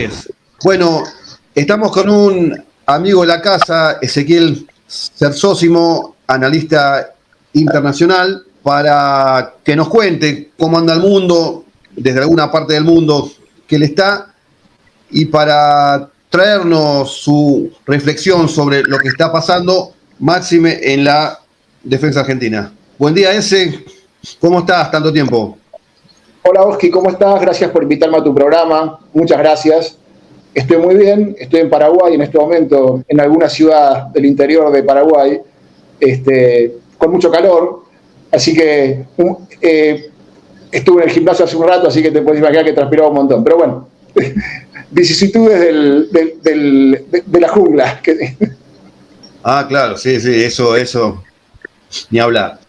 Flores. Bueno, estamos con un amigo de la casa, Ezequiel Cersósimo, analista internacional, para que nos cuente cómo anda el mundo, desde alguna parte del mundo que él está, y para traernos su reflexión sobre lo que está pasando, máxime en la defensa argentina. Buen día, Eze. ¿Cómo estás? Tanto tiempo. Hola, Oski, ¿cómo estás? Gracias por invitarme a tu programa. Muchas gracias. Estoy muy bien. Estoy en Paraguay en este momento, en alguna ciudad del interior de Paraguay, con mucho calor. Así que estuve en el gimnasio hace un rato, así que te puedes imaginar que transpiraba un montón. Pero bueno, vicisitudes de la jungla. Ah, claro, sí, eso, ni hablar.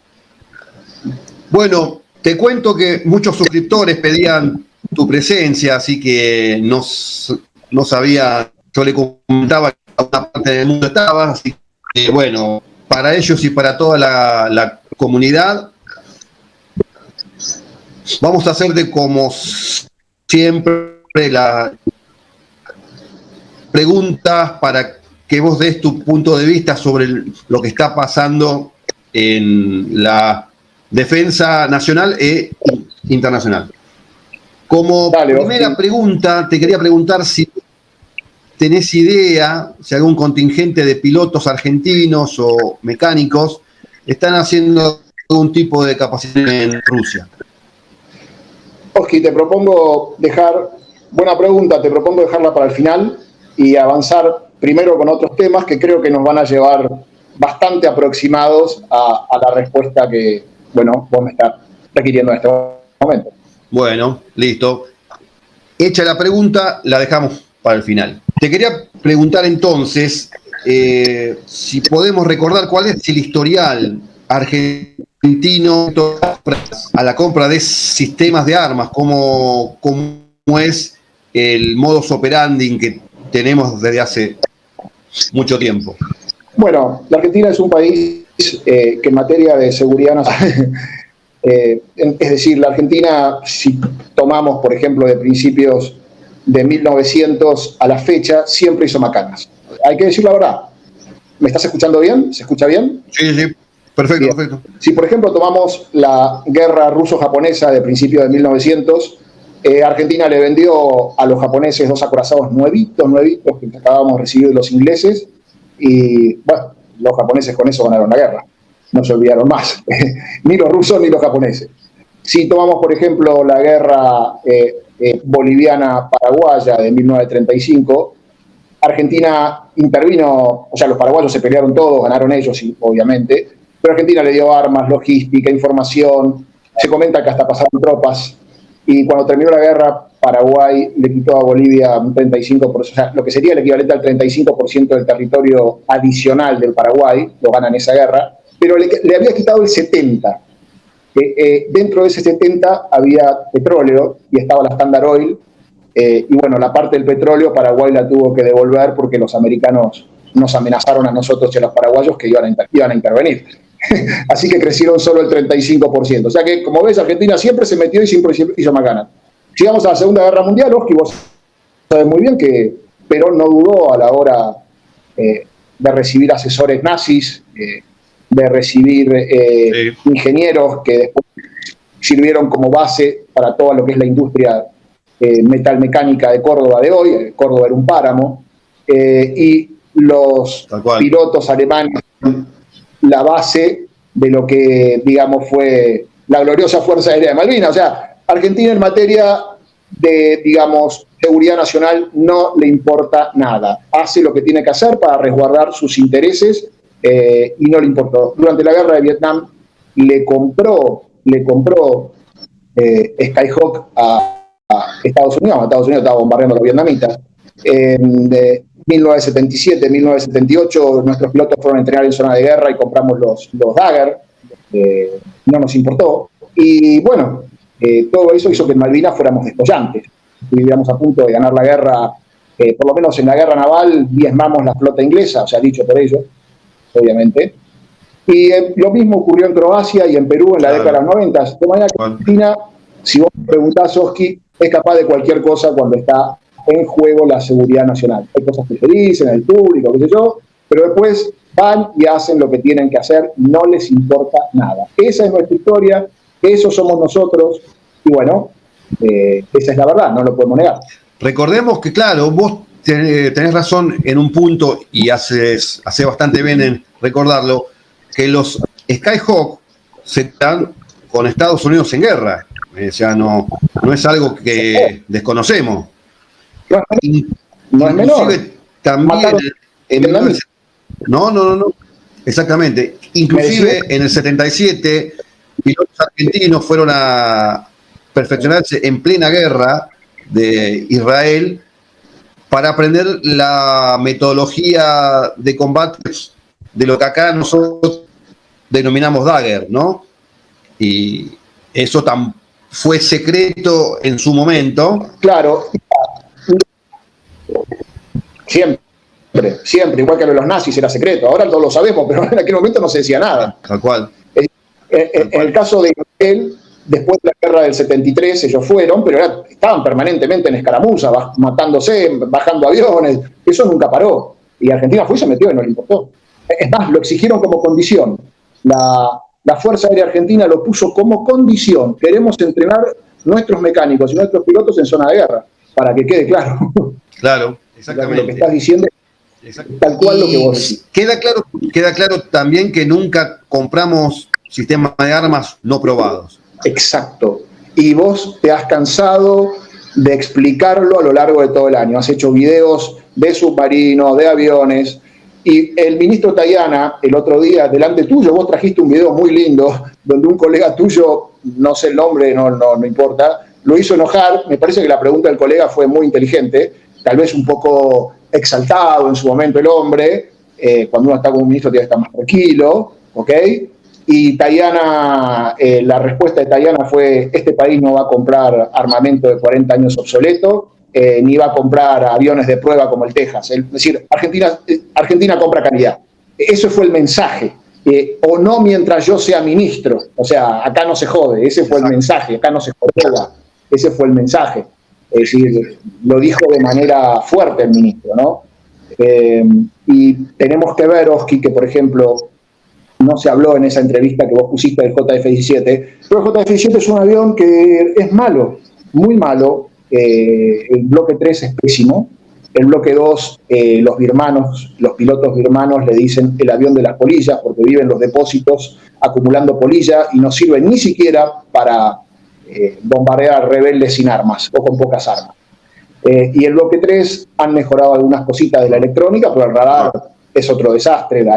Bueno, te cuento que muchos suscriptores pedían tu presencia, así que no sabía, yo le comentaba que a una parte del mundo estabas, así que bueno, para ellos y para toda la comunidad, vamos a hacerte como siempre las preguntas para que vos des tu punto de vista sobre lo que está pasando en la defensa nacional e internacional. Como primera pregunta, te quería preguntar si tenés idea, si algún contingente de pilotos argentinos o mecánicos están haciendo algún tipo de capacitación en Rusia. Oski, buena pregunta, te propongo dejarla para el final y avanzar primero con otros temas que creo que nos van a llevar bastante aproximados a la respuesta que, bueno, vos me estás requiriendo en este momento. Bueno, listo. Hecha la pregunta, la dejamos para el final. Te quería preguntar entonces si podemos recordar cuál es el historial argentino a la compra de sistemas de armas, cómo es el modus operandi que tenemos desde hace mucho tiempo. Bueno, la Argentina es un país que en materia de seguridad nacional, es decir, la Argentina, si tomamos, por ejemplo, de principios de 1900 a la fecha, siempre hizo macanas. Hay que decir la verdad. ¿Me estás escuchando bien? ¿Se escucha bien? Sí, perfecto, bien. Perfecto. Si, por ejemplo, tomamos la guerra ruso-japonesa de principios de 1900, Argentina le vendió a los japoneses dos acorazados nuevitos que acabábamos de recibir de los ingleses, y bueno, los japoneses con eso ganaron la guerra. No se olvidaron más, ni los rusos ni los japoneses. Si tomamos, por ejemplo, la guerra boliviana-paraguaya de 1935, Argentina intervino, o sea, los paraguayos se pelearon todos, ganaron ellos, obviamente, pero Argentina le dio armas, logística, información, se comenta que hasta pasaron tropas, y cuando terminó la guerra, Paraguay le quitó a Bolivia un 35%, o sea, lo que sería el equivalente al 35% del territorio adicional del Paraguay, lo gana en esa guerra, pero le había quitado el 70%. Dentro de ese 70 había petróleo y estaba la Standard Oil, y bueno, la parte del petróleo Paraguay la tuvo que devolver porque los americanos nos amenazaron a nosotros y a los paraguayos que iban a intervenir. Así que crecieron solo el 35%. O sea que, como ves, Argentina siempre se metió y siempre hizo macanas. Llegamos a la Segunda Guerra Mundial, Oski, vos sabés muy bien que Perón no dudó a la hora de recibir asesores nazis, de recibir ingenieros que después sirvieron como base para toda lo que es la industria metalmecánica de Córdoba de hoy. Córdoba era un páramo, y los pilotos alemanes, la base de lo que, digamos, fue la gloriosa Fuerza Aérea de Malvinas. O sea, Argentina en materia de, digamos, seguridad nacional no le importa nada. Hace lo que tiene que hacer para resguardar sus intereses, y no le importó. Durante la guerra de Vietnam le compró Skyhawk a Estados Unidos. Estados Unidos estaba bombardeando a los vietnamitas. De 1977, 1978, nuestros pilotos fueron a entrenar en zona de guerra y compramos los Dagger. No nos importó. Y bueno, todo eso hizo que en Malvinas fuéramos despollantes. Vivíamos a punto de ganar la guerra, por lo menos en la guerra naval diezmamos la flota inglesa, o sea, dicho por ellos, obviamente. Y lo mismo ocurrió en Croacia y en Perú en la década de los 90. De manera que Argentina, si vos me preguntás, Oski, es capaz de cualquier cosa cuando está en juego la seguridad nacional. Hay cosas que se dicen, el público, qué sé yo, pero después van y hacen lo que tienen que hacer, no les importa nada. Esa es nuestra historia, eso somos nosotros, y bueno, esa es la verdad, no lo podemos negar. Recordemos que, claro, vos tenés razón en un punto, y hace bastante bien en recordarlo, que los Skyhawk se están con Estados Unidos en guerra. O sea, no es algo que desconocemos. No es menor. También no. Exactamente. Inclusive en el 77, pilotos argentinos fueron a perfeccionarse en plena guerra de Israel para aprender la metodología de combate de lo que acá nosotros denominamos Dagger, ¿no? Y eso fue secreto en su momento. Claro. Siempre, igual que lo de los nazis era secreto. Ahora todos lo sabemos, pero en aquel momento no se decía nada. Tal cual. En el caso de Israel, después de la guerra del 73, ellos fueron, pero estaban permanentemente en escaramuza, matándose, bajando aviones. Eso nunca paró. Y Argentina fue y se metió y no le importó. Es más, lo exigieron como condición. La Fuerza Aérea Argentina lo puso como condición. Queremos entrenar nuestros mecánicos y nuestros pilotos en zona de guerra, para que quede claro. Claro, exactamente. Lo que estás diciendo es tal cual lo que vos decís. Queda claro también que nunca compramos sistemas de armas no probados. Exacto. Y vos te has cansado de explicarlo a lo largo de todo el año. Has hecho videos de submarinos, de aviones. Y el ministro Tayana, el otro día, delante tuyo, vos trajiste un video muy lindo, donde un colega tuyo, no sé el nombre, no importa, lo hizo enojar. Me parece que la pregunta del colega fue muy inteligente, tal vez un poco exaltado en su momento el hombre. Cuando uno está como ministro tiene que estar más tranquilo, ¿ok? Y Tayana, la respuesta de Tayana fue: este país no va a comprar armamento de 40 años obsoleto, ni va a comprar aviones de prueba como el Texas. Es decir, Argentina compra calidad. Eso fue el mensaje. O no mientras yo sea ministro. O sea, acá no se jode. Ese fue el mensaje. Acá no se jodea. Ese fue el mensaje. Es decir, lo dijo de manera fuerte el ministro, ¿no? Y tenemos que ver, Oski, que por ejemplo no se habló en esa entrevista que vos pusiste del JF-17, pero el JF-17 es un avión que es malo, muy malo. El bloque 3 es pésimo. El bloque 2, los pilotos birmanos le dicen el avión de las polillas, porque viven los depósitos acumulando polilla y no sirven ni siquiera para bombardear rebeldes sin armas o con pocas armas. Y el bloque 3 han mejorado algunas cositas de la electrónica, pero el radar es otro desastre. La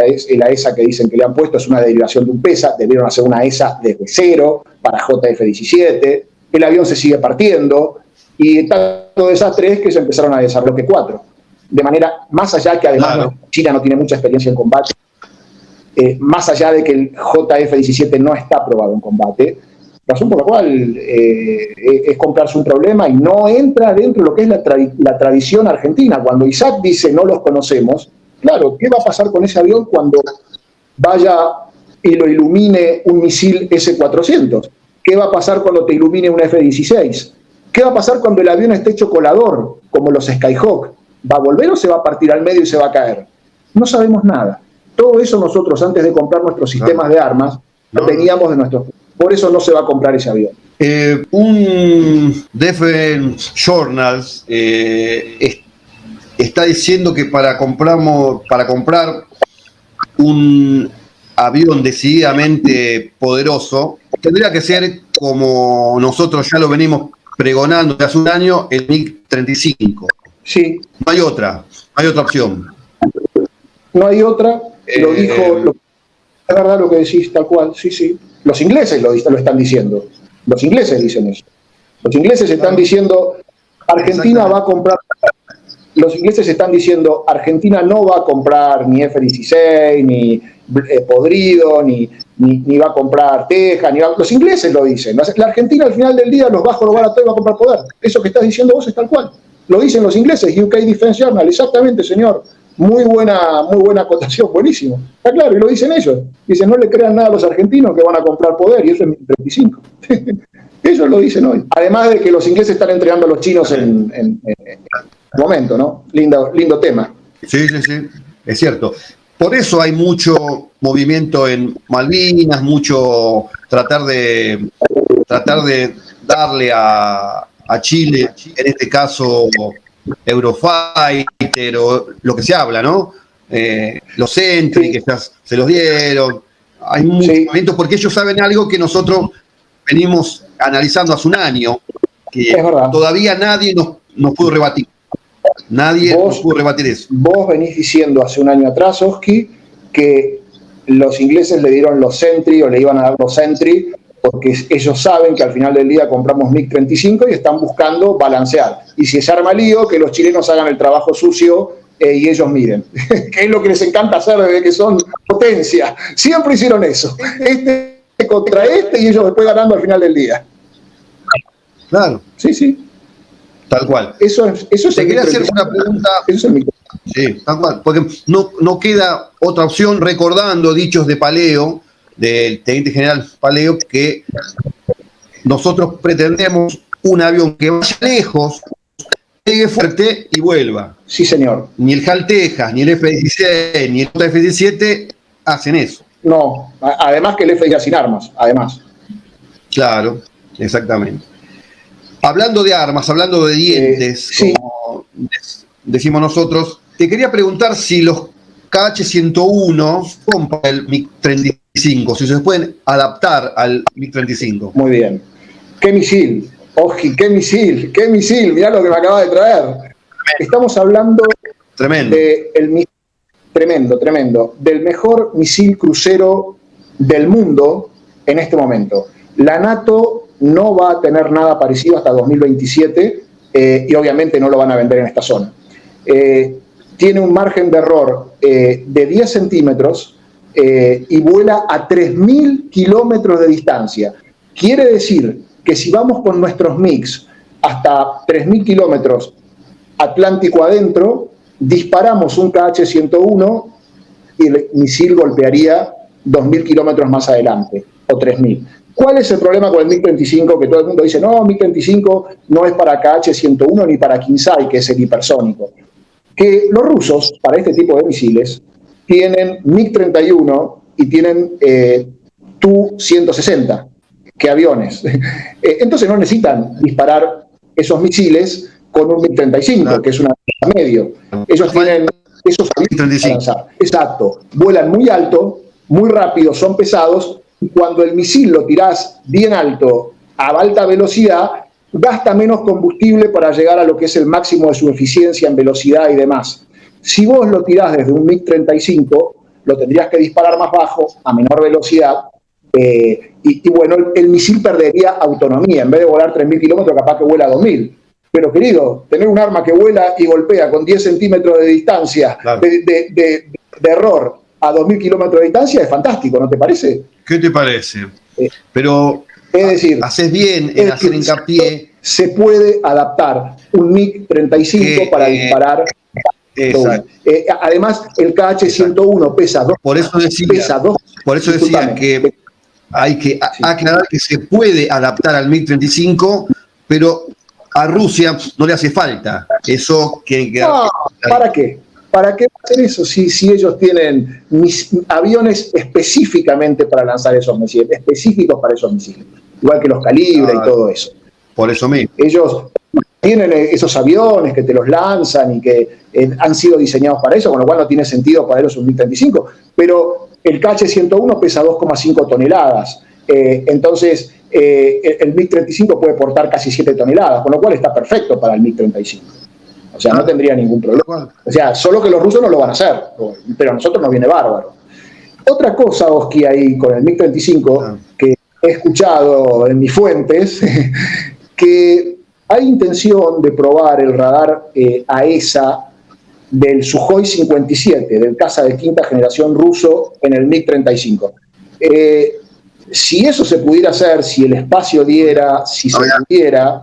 ESA que dicen que le han puesto es una derivación de un PESA, debieron hacer una ESA desde cero para JF-17. El avión se sigue partiendo. Y tanto desastre es que se empezaron a desarrollar bloque 4. De manera, más allá que además China no tiene mucha experiencia en combate, más allá de que el JF-17 no está aprobado en combate, razón por la cual es comprarse un problema y no entra dentro de lo que es la tradición argentina. Cuando Isaac dice no los conocemos, claro, ¿qué va a pasar con ese avión cuando vaya y lo ilumine un misil S-400? ¿Qué va a pasar cuando te ilumine un F-16? ¿Qué va a pasar cuando el avión esté hecho colador, como los Skyhawk? ¿Va a volver o se va a partir al medio y se va a caer? No sabemos nada. Todo eso nosotros, antes de comprar nuestros sistemas de armas, lo teníamos de nuestros... Por eso no se va a comprar ese avión. Un Defense Journals está diciendo que para comprar un avión decididamente poderoso, tendría que ser como nosotros ya lo venimos pregonando de hace un año, el MiG-35. Sí. No hay otra opción. No hay otra, lo dijo, es verdad lo que decís, tal cual, sí. Los ingleses lo están diciendo, los ingleses dicen eso. Los ingleses están diciendo, Argentina va a comprar, los ingleses están diciendo, Argentina no va a comprar ni F-16, ni podrido, ni va a comprar Texas, los ingleses lo dicen. La Argentina al final del día los va a jorobar a todo y va a comprar poder. Eso que estás diciendo vos es tal cual. Lo dicen los ingleses, UK Defense Journal, exactamente, señor. Muy buena acotación, buenísimo. Está claro, y lo dicen ellos. Dicen, no le crean nada a los argentinos que van a comprar poder, y eso es 35. Ellos lo dicen hoy. Además de que los ingleses están entregando a los chinos momento, ¿no? Lindo tema. Sí, sí, sí, es cierto. Por eso hay mucho movimiento en Malvinas, mucho tratar de darle a Chile, en este caso Eurofighter o lo que se habla, ¿no? Los Sentry, que ya se los dieron. Hay muchos movimientos porque ellos saben algo que nosotros venimos analizando hace un año, que todavía nadie nos pudo rebatir. Nadie nos pudo rebatir eso. Vos venís diciendo hace un año atrás, Oski, que los ingleses le dieron los Sentry o le iban a dar los Sentry porque ellos saben que al final del día compramos MiG-35 y están buscando balancear. Y si se arma lío, que los chilenos hagan el trabajo sucio y ellos miren. Que es lo que les encanta hacer desde que son potencia. Siempre hicieron eso. Este contra este y ellos después ganando al final del día. Claro. Sí, sí. Tal cual. Eso es Te quería hacer una pregunta. Eso es sí, tal cual. Porque no queda otra opción recordando dichos de Paleo, del teniente general Paleo, que nosotros pretendemos un avión que vaya lejos, pegue fuerte y vuelva. Sí, señor. Ni el HAL Texas, ni el F-16, ni el F-17 hacen eso. No, además que el F ya sin armas, además. Claro, exactamente. Hablando de armas, hablando de dientes, sí. Como decimos nosotros, te quería preguntar si los KH-101 son para el MiG-35, si se pueden adaptar al MiG-35. Muy bien. ¿Qué misil? Oji, qué misil, mirá lo que me acaba de traer. Estamos hablando tremendo. Tremendo, del mejor misil crucero del mundo en este momento. La NATO no va a tener nada parecido hasta 2027 y obviamente no lo van a vender en esta zona. Tiene un margen de error de 10 centímetros y vuela a 3.000 kilómetros de distancia. Quiere decir que si vamos con nuestros MiGs hasta 3.000 kilómetros Atlántico adentro, disparamos un KH-101 y el misil golpearía 2.000 kilómetros más adelante, o 3.000. ¿Cuál es el problema con el MiG-35? Que todo el mundo dice, no, MiG-35 no es para KH-101 ni para Kinsai, que es el hipersónico. Que los rusos, para este tipo de misiles, tienen MiG-31 y tienen Tu-160, que aviones. Entonces no necesitan disparar esos misiles con un MiG-35, claro, que es una medio. Ellos tienen esos aviones para lanzar. Exacto. Vuelan muy alto, muy rápido, son pesados, y cuando el misil lo tirás bien alto, a alta velocidad, gasta menos combustible para llegar a lo que es el máximo de su eficiencia en velocidad y demás. Si vos lo tirás desde un MiG-35, lo tendrías que disparar más bajo, a menor velocidad, y bueno, el misil perdería autonomía. En vez de volar 3.000 kilómetros, capaz que vuela 2.000. Pero querido, tener un arma que vuela y golpea con 10 centímetros de distancia, claro, de error a 2.000 kilómetros de distancia es fantástico, ¿no te parece? ¿Qué te parece? Pero es decir, haces bien en hacer hincapié. Se puede adaptar un MiG-35 para disparar. Además, el KH-101 pesa 2. Por eso decía que hay que aclarar que se puede adaptar al MiG-35, pero a Rusia no le hace falta. Eso que no, ¿para qué? ¿Para qué hacer eso si ellos tienen aviones específicamente para lanzar esos misiles, específicos para esos misiles? Igual que los calibres y todo eso. Por eso mismo. Ellos tienen esos aviones que te los lanzan y que han sido diseñados para eso, con lo cual no tiene sentido para ellos un MiG-35. Pero el KH-101 pesa 2,5 toneladas. Entonces, el MiG-35 puede portar casi 7 toneladas, con lo cual está perfecto para el MiG-35. O sea, no tendría ningún problema. O sea, solo que los rusos no lo van a hacer, pero a nosotros nos viene bárbaro. Otra cosa, Oski, ahí con el MiG-35, que he escuchado en mis fuentes, que hay intención de probar el radar AESA del Sukhoi 57, del caza de quinta generación ruso en el MiG-35. Si eso se pudiera hacer, si el espacio diera, si se pudiera,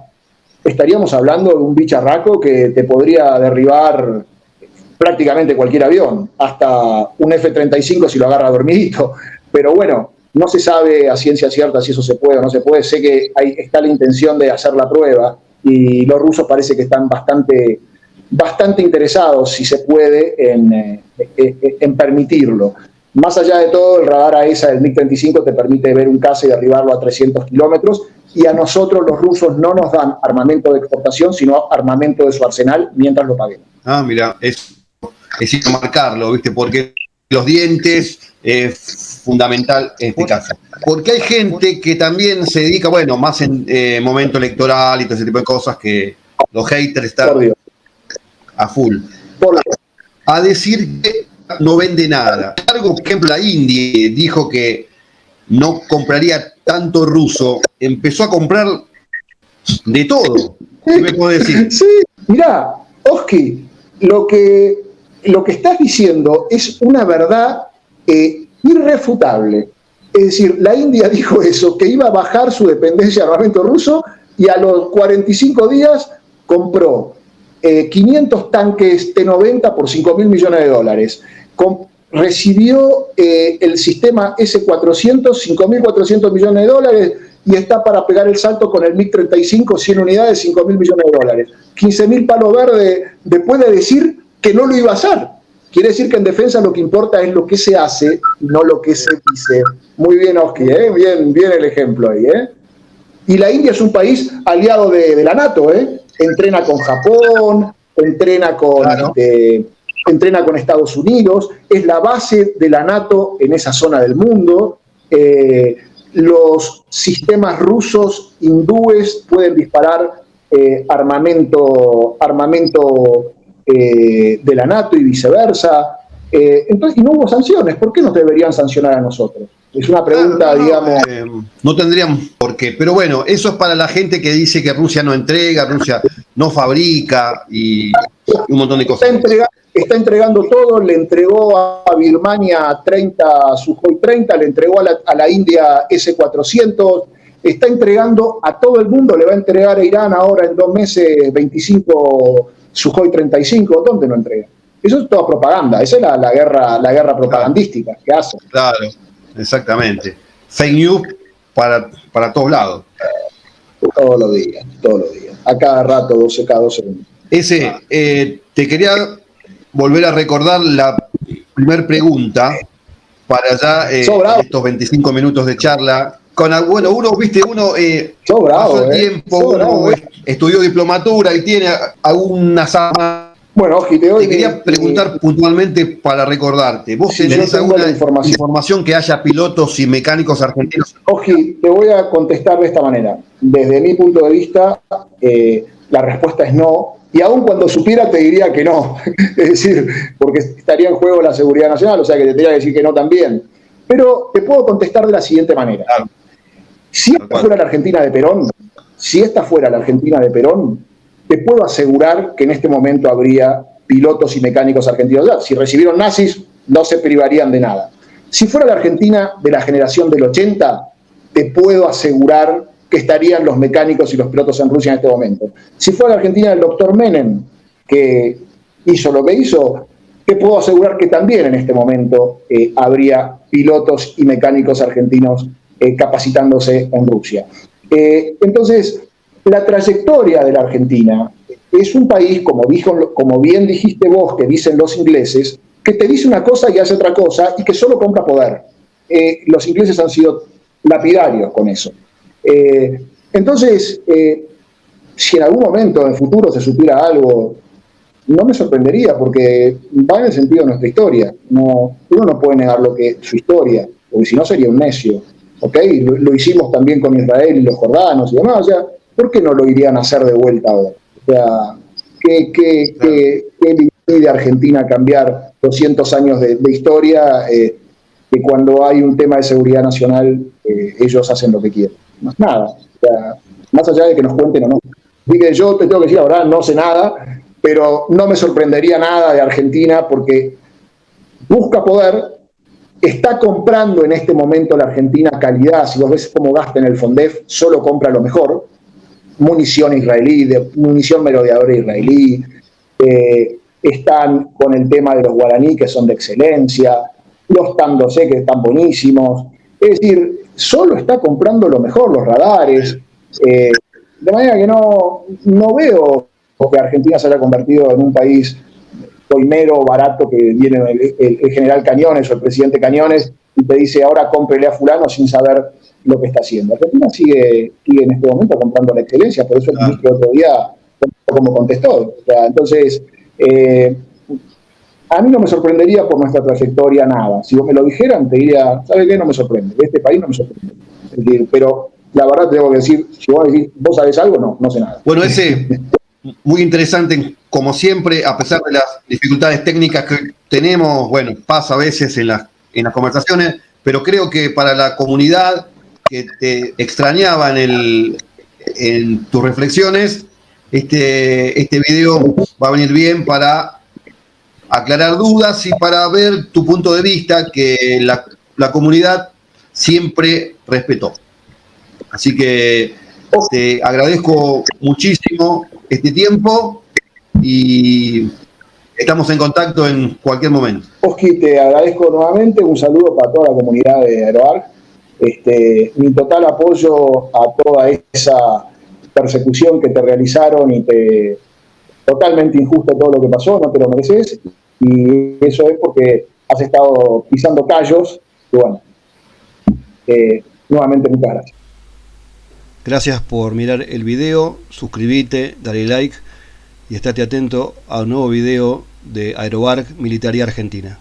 estaríamos hablando de un bicharraco que te podría derribar prácticamente cualquier avión, hasta un F-35 si lo agarra dormidito. Pero bueno, no se sabe a ciencia cierta si eso se puede o no se puede. Sé que está la intención de hacer la prueba y los rusos parece que están bastante bastante interesados, si se puede, en permitirlo. Más allá de todo, el radar AESA del MiG-35 te permite ver un caza y derribarlo a 300 kilómetros, y a nosotros los rusos no nos dan armamento de exportación, sino armamento de su arsenal mientras lo paguemos. Ah, mira, es marcarlo, ¿viste? Porque los dientes es fundamental en este caso. Porque hay gente que también se dedica, bueno, más en momento electoral y todo ese tipo de cosas, que los haters están a full. A decir que no vende nada. Algo, por ejemplo, la India dijo que no compraría tanto ruso, empezó a comprar de todo. ¿Qué me puedo decir? Sí, mirá, Oski, lo que estás diciendo es una verdad irrefutable. Es decir, la India dijo eso, que iba a bajar su dependencia de armamento ruso, y a los 45 días compró 500 tanques T-90 por $5.000 millones. Recibió el sistema S-400, $5.400 millones, y está para pegar el salto con el MiG-35, 100 unidades, $5.000 millones. 15.000 palos verdes después de decir que no lo iba a hacer. Quiere decir que en defensa lo que importa es lo que se hace, no lo que se dice. Muy bien, Oski, bien el ejemplo ahí. Y la India es un país aliado de la NATO, entrena con Japón, entrena con, claro, entrena con Estados Unidos, es la base de la NATO en esa zona del mundo. Los sistemas rusos hindúes pueden disparar armamento de la NATO y viceversa. Entonces, y no hubo sanciones. ¿Por qué nos deberían sancionar a nosotros? Es una pregunta, digamos... no tendrían por qué. Pero bueno, eso es para la gente que dice que Rusia no entrega, Rusia no fabrica y un montón de cosas. Está entregando todo, le entregó a Birmania 30 Sukhoi 30, le entregó a la India S-400, está entregando a todo el mundo, le va a entregar a Irán ahora en 2 meses 25 Sukhoi 35, ¿dónde no entrega? Eso es toda propaganda, esa es la guerra propagandística que hace. Claro, exactamente. Fake news para todos lados. Todos los días. A cada rato, cada 12 segundos. Te quería volver a recordar la primera pregunta para ya estos 25 minutos de charla. Bueno, uno pasó el tiempo, uno estudió diplomatura y tiene algunas armas. Bueno, Oji, te quería preguntar puntualmente para recordarte. ¿Vos tenés alguna información que haya pilotos y mecánicos argentinos? Oji, te voy a contestar de esta manera. Desde mi punto de vista, la respuesta es no. Y aun cuando supiera, te diría que no. Es decir, porque estaría en juego la seguridad nacional, o sea que te tendría que decir que no también. Pero te puedo contestar de la siguiente manera. Claro. Si esta fuera la Argentina de Perón, te puedo asegurar que en este momento habría pilotos y mecánicos argentinos. Si recibieron nazis, no se privarían de nada. Si fuera la Argentina de la generación del 80, te puedo asegurar que estarían los mecánicos y los pilotos en Rusia en este momento. Si fuera la Argentina del doctor Menem, que hizo lo que hizo, te puedo asegurar que también en este momento habría pilotos y mecánicos argentinos capacitándose en Rusia. Entonces, la trayectoria de la Argentina es un país, como bien dijiste vos, que dicen los ingleses, que te dice una cosa y hace otra cosa y que solo compra poder. Los ingleses han sido lapidarios con eso. Entonces, si en algún momento en el futuro se supiera algo, no me sorprendería, porque va en el sentido de nuestra historia. Uno no puede negar su historia, porque si no sería un necio. ¿Okay? Lo hicimos también con Israel y los jordanos y demás. O sea, ¿por qué no lo irían a hacer de vuelta ahora? O sea, ¿qué de Argentina cambiar 200 años de historia que cuando hay un tema de seguridad nacional ellos hacen lo que quieren? Más nada. O sea, más allá de que nos cuenten o no. Así que yo te tengo que decir, ahora no sé nada, pero no me sorprendería nada de Argentina porque busca poder. Está comprando en este momento la Argentina calidad. Si vos ves cómo gasta en el FONDEF, solo compra lo mejor. Munición israelí, munición merodeadora israelí. Están con el tema de los guaraní, que son de excelencia. Los Tandosé, que están buenísimos. Es decir, solo está comprando lo mejor, los radares. De manera que no veo o que Argentina se haya convertido en un país coimero, barato, que viene el general Cañones o el presidente Cañones y te dice ahora cómprele a fulano sin saber lo que está haciendo. Argentina sigue en este momento comprando la excelencia, por eso el ministro el otro día como contestó. O sea, entonces, a mí no me sorprendería por nuestra trayectoria nada. Si vos me lo dijeran, te diría, ¿sabes qué? No me sorprende. De este país no me sorprende. Pero la verdad tengo que decir, si vos decís, ¿vos sabés algo? No sé nada. Bueno, muy interesante, como siempre, a pesar de las dificultades técnicas que tenemos, bueno, pasa a veces en las conversaciones, pero creo que para la comunidad que te extrañaba en tus reflexiones, este video va a venir bien para aclarar dudas y para ver tu punto de vista que la comunidad siempre respetó. Así que te agradezco muchísimo este tiempo y estamos en contacto en cualquier momento. Oski, te agradezco nuevamente, un saludo para toda la comunidad de AeroArc. Mi total apoyo a toda esa persecución que te realizaron y totalmente injusto todo lo que pasó, no te lo mereces, y eso es porque has estado pisando callos, y bueno, nuevamente muchas gracias. Gracias por mirar el video, suscríbete, dale like y estate atento a un nuevo video de AeroArc Militaría Argentina.